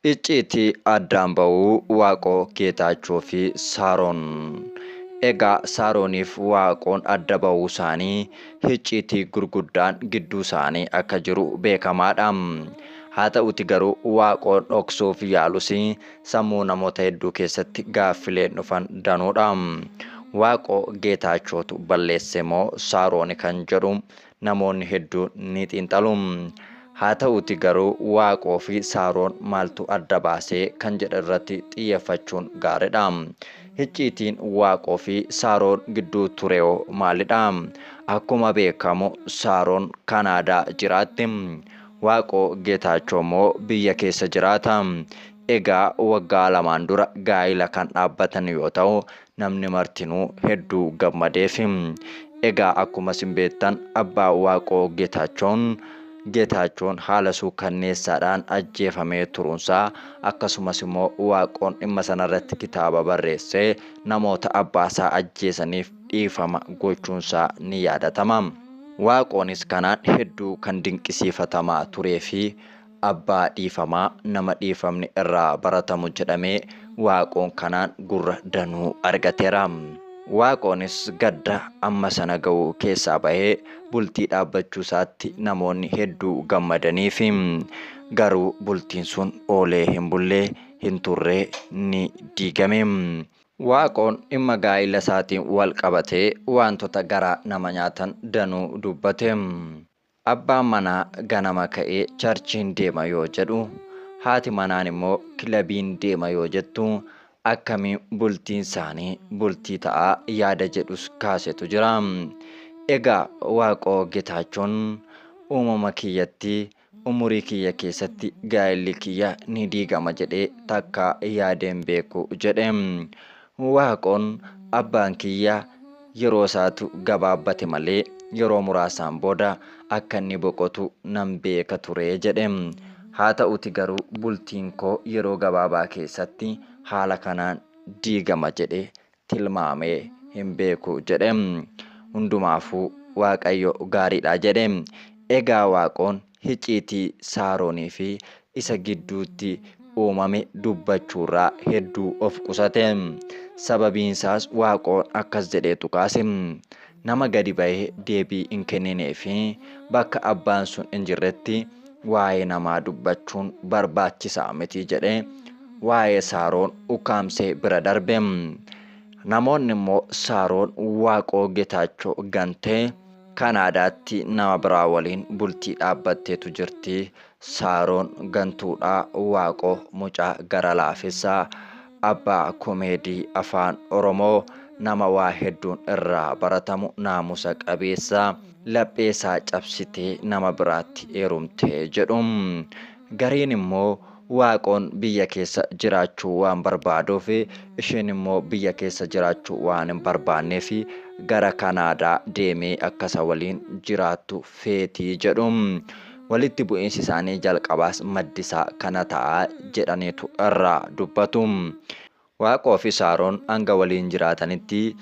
Icciitii addaan ba'uu Waaqoo Geetaachoo fi Saaroon. Egaa Saarooniif Waaqoon adda ba'uu isaanii icciitii gurguddaan gidduu isaanii akka jiru beekamaadha. Haa ta'uti garuu Waaqoon dhoksuuf yaalus sammuu namoota hedduu keessatti gaaffileen dhufan danuudha. Waaqoo Geetaachootu balleesse moo Saarooni kan jedhu namoonni hedduun ni xiinxalu. Haa ta'uti garuu Waaqoo fi Saaroon maaltu adda baasee kan jedhu irratti xiyyeeffachuun gaariidha. Icciitiin Waaqoo fi Saaroon gidduu ture maalidha? Akkuma beekamu Saaroon Kanaadaa jiraatti. Waaqoo Geetaachoo immoo biyya keessa jiraata. Egaa waggaa lamaan dura gaa'ila kan dhaabbatan yoo ta'u namni martinuu hedduu gammadeef. Egaa akkuma isin beektan abbaa Waaqoo Geetaachoon haala suukanneessaadhaan ajjeefamee turuunsaa akkasumas immoo Waaqoon dhimma sanarratti kitaaba barreessee namoota abbaasaa ajjeesaniif dhiifama gochuunsaa ni yaadatama. Waaqoonis kanaan hedduu kan dinqisiifatamaa turee fi abbaa dhiifamaa nama dhiifamni irraa baratamu jedhamee Waaqoon kanaan gurra danuu argateera. Waaqoonis gadda amma sana ga'u keessaa bahee bultii dhaabbachuu isaatti namoonni hedduu gammadaniif garuu bultiin sun oolee hin bullee hin turree ni diigame. Waaqoon dhimma gaa'ila isaatiin wal qabatee wantoota garaa nama nyaatan danuu dubbate. Abbaan manaa ganama ka'ee charchiin deema yoo jedhu haati manaan immoo kilabiin deema yoo jettu akkamiin bultiin isaanii bultii ta'aa yaada jedhus kaasetu jira. Egaa Waaqoo Geetaachoon uumama kiyyatti umurii kiyya keessatti gaa'illi kiyya ni diigama jedhee takka yaadeen beeku jedhe. Waaqoon abbaan kiyya yeroo isaatu gabaabbate malee yeroo muraasaan booda akka inni boqotu nan beeka ture jedhe. Haa ta'uti garuu bultiin koo yeroo gabaabaa keessatti haala kanaan diigama jedhee tilmaamee hin beeku jedhe. Hundumaafuu Waaqayyo gaariidha jedhe. Egaa Waaqoon icciitii Saaroonii fi isa gidduutti uumame dubbachuurraa hedduu of qusate. Sababiin isaas Waaqoon akkas jedheetu kaase. Nama gadi bahee deebii hin kenninee fi bakka abbaan sun hin jirretti waa'ee namaa dubbachuun barbaachisaa miti jedhee waa'ee Saaroon ukkaamsee bira darbe. Namoonni immoo Saaroon Waaqoo Geetaachoo gantee Kanaadaatti nama biraa waliin bultii dhaabbatteetu jirti. Saaroon gantuudhaa Waaqoo mucaa gara laafessaa abbaa komeedii afaan Oromoo nama waa hedduun irraa baratamu naamusa qabeessa lapheesaa cabsitee nama biraatti heerumtee jedhu. Gariin immoo Waaqoon biyya keessa jiraachuu waan barbaaduuf isheen immoo biyya keessa jiraachuu waan hin barbaanneef gara Kanaadaa deemee akkasa waliin jiraattu feetii jedhu. Walitti bu'iinsi isaanii jalqabaas maddisaa kana ta'a jedhaniitu irraa dubbatu. Waaqoo fi Saaroon hanga waliin jiraatanitti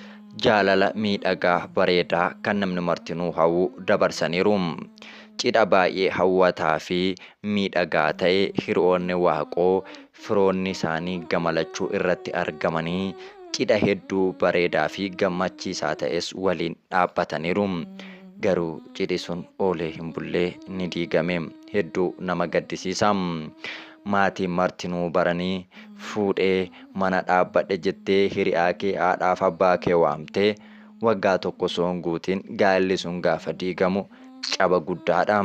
jaalala miidhagaa bareedaa kan namni martinuu hawwu dabarsaniiru. Cidha baay'ee hawwataa fi miidhagaa ta'e hiriyoonni Waaqoo firoonni isaanii gammachuu irratti argamanii cidha hedduu bareedaa fi gammachiisaa ta'es waliin dhaabbataniiru. Garuu cidhi sun oolee hin bullee ni diigame. Hedduu nama gaddisiisa. Maatiin martinuu baranii fuudhee mana dhaabbadhe jettee hiriyaa kee haadhaaf abbaa kee waamtee waggaa tokko soon guutiin gaa'illi sun gaafa diigamu caba guddaadha.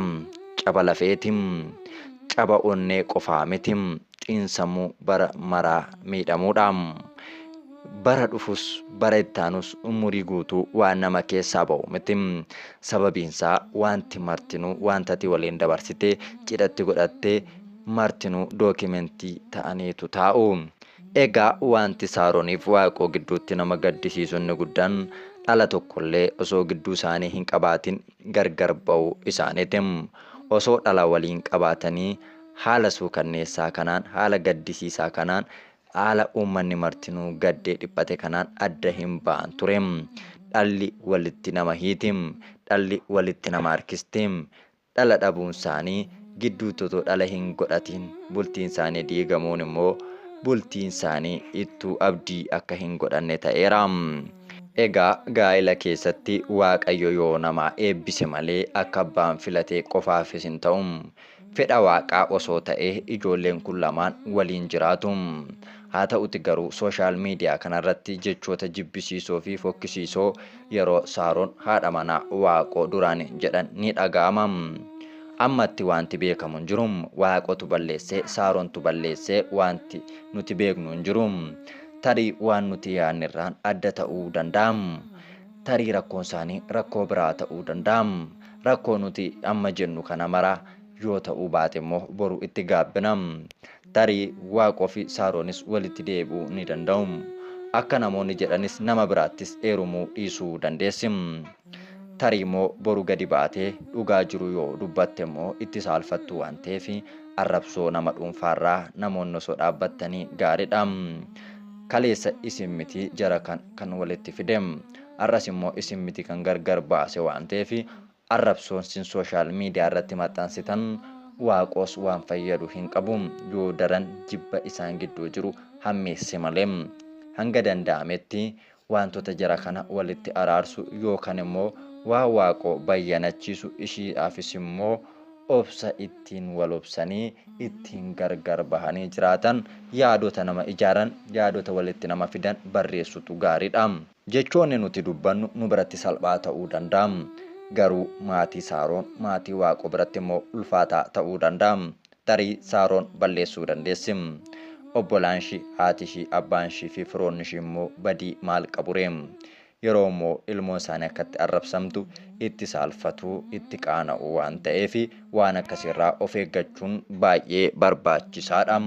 Caba lafeetim. Caba onnee qofaa miti. Xiinsammuu bara maraa miidhamuudha. Bara dhufus bara ittaanus umurii guutuu waan nama keessaa ba'u miti. Sababiinsaa wanti martinuu wantati waliin dabarsitee cidhatti godhattee martinuu dookimentii ta'aniitu taa'u. Egaa wanti Saarooniif Waaqoo gidduutti nama gaddisiisu inni guddaan dhala tokkollee osoo gidduu isaanii hin qabaatin gargar ba'uu isaaniiti. Osoo dhala waliin qabaatanii haala suukanneessaa kanaan haala gaddisiisaa kanaan haala uummanni martinuu gaddee dhiphate kanaan adda hin ba'an ture. Dhalli walitti nama hiiti. Dhalli walitti nama harkisti. Dhala dhabuun isaanii gidduutti otoo dhala hin godhatin bultiin isaanii diigamuun immoo bultiin isaanii ittuu abdii akka hin godhanne ta'eera. Egaa gaa'ela keessatti Waaqayyo yoo namaa eebbise malee akka abbaan filatee qofaafis hin ta'u. Fedha Waaqaa osoo ta'ee ijoolleen kun lamaan waliin jiraatu. Haa ta'uti garuu sooshaal miidiyaa kanarratti jechoota jibbisiisoo fi fokkisiisoo yeroo Saaroon haadha manaa Waaqoo duraan jedhan ni dhaga'ama. Ammatti wanti beekamu hin jiru. Waaqotu balleessee Saaroontu balleessee wanti nuti beeknu hin jiru. Tarii waan nuti yaadnirraan adda ta'uu danda'a. Tarii rakkoon isaanii rakkoo biraa ta'uu danda'a. Rakkoo nuti amma jennu kana mara yoo ta'uu baate immoo boru itti gaabbina. Tarii Waaqoo fi Saaroonis walitti deebi'uu ni danda'u. Akka namoonni jedhanis nama biraattis heerumuu dhiisuu dandeessi. Tarii immoo boru gadi baatee dhugaa jiru yoo dubbatte immoo itti saalfattu waan ta'eef arrabsoo nama dhuunfaarraa namoonni osoo dhaabbattanii gaariidha. Kaleessa isin miti jara kan walitti fide. Arras immoo isin miti kan gargar baase waan ta'eef arrabsoon sin sooshaal miidiyaa irratti maxxansitan Waaqos waan fayyadu hin qabu. Yoo daran jibba isaan gidduu jiru hammeesse malee hanga danda'ametti wantoota jara kana walitti araarsu yookaan immoo waa Waaqoo bayyanachiisu ishiidhaafis immoo obsa ittiin wal obsanii ittiin gargar bahanii jiraatan yaadota nama ijaaran yaadota walitti nama fidan barreessutu gaariidha. Jechoonni nuti dubbannu nu biratti salphaa ta'uu danda'a. Garuu maatii Saaroon maatii Waaqoo biratti immoo ulfaataa ta'uu danda'a. Tarii Saaroon balleessuu dandeessi. Obbolaan ishii, haati ishii, abbaan ishii fi firoonni ishii immoo badii maal qaburee? Yeroo immoo ilmoon isaanii akkatti arrabsamtu itti saalfatu itti qaana'u waan ta'eef waan akkasirraa of eeggachuun baay'ee barbaachisaadha.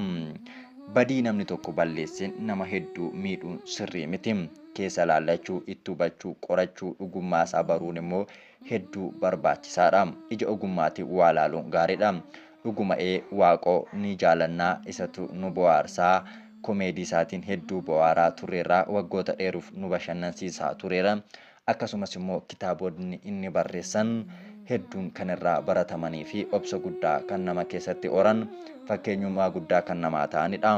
Badii namni tokko balleesseen nama hedduu miidhuun sirrii miti. Keessa laallachuu, itti hubachuu, qorachuu, dhugummaa isaa baruun immoo hedduu barbaachisaadha. Ija ogummaatiin waa laaluun gaariidha. Dhuguma'ee Waaqoo ni jaalannaa isatu nu bohaarsaa. Komeedii isaatiin hedduu bohaaraa tureerraa waggoota dheeruuf nu bashannansiisaa tureera. Akkasumas immoo kitaabonni inni barreessan hedduun kan irraa baratamanii fi obsa guddaa kan nama keessatti horan fakkeenyummaa guddaa kan namaa ta'anidha.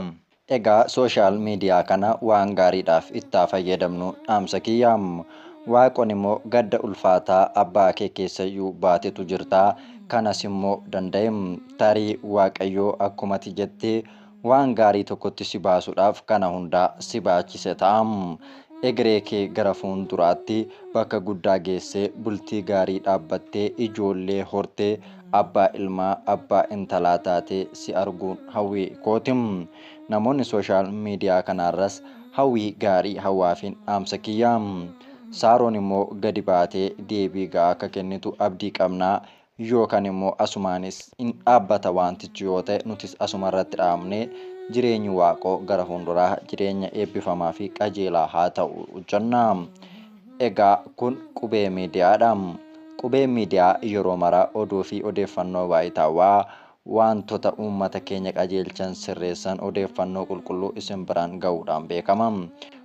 Egaa sooshaal miidiyaa kana waan gaariidhaaf itti fayyadamnu dhaamsa kiyyaam. Waaqoon immoo gadda ulfaataa abbaa kee keessayyuu baatetu jirtaa. Kanas immoo danda'eem tarii Waaqayyoo akkumatti jettee waan gaarii tokkotti si baasuudhaaf kana hundaa si baachise ta'am. Egeree kee gara fuulduraatti bakka guddaa geessee bultii gaarii dhaabbattee ijoollee hortee abbaa ilmaa abbaa intalaa taatee si arguun hawwii kootim. Namoonni sooshaal miidiyaa kanarras hawwii gaarii hawaafiin dhaamsa kiyyaam. Saaroon immoo gadi baatee deebii ga'aa akka kennitu abdii qabnaa. Yookaan immoo asumaanis in dhaabbata wantichi yoo ta'e nutis asuma irratti dhaabnee jireenyi Waaqoo gara fuulduraa jireenya eebbifamaa fi qajeelaa haa ta'u jenna. Egaa kun qubee miidiyaadha. Qubeen miidiyaa yeroo maraa oduu fi odeeffannoo waayitaawaa wantoota uummata keenya qajeelchan sirreessan odeeffannoo qulqulluu isin biraan ga'uudhaan beekama.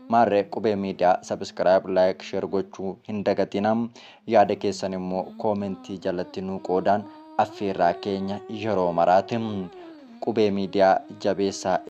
Maarree qubee miidiyaa sabiskiraayib, laayik, sheer gochuu hin dagatinam. Yaada keessan immoo koomentii jalatti nuu qoodaan affeerraa keenya yeroo maraatim. Qubee miidiyaa jabeessaa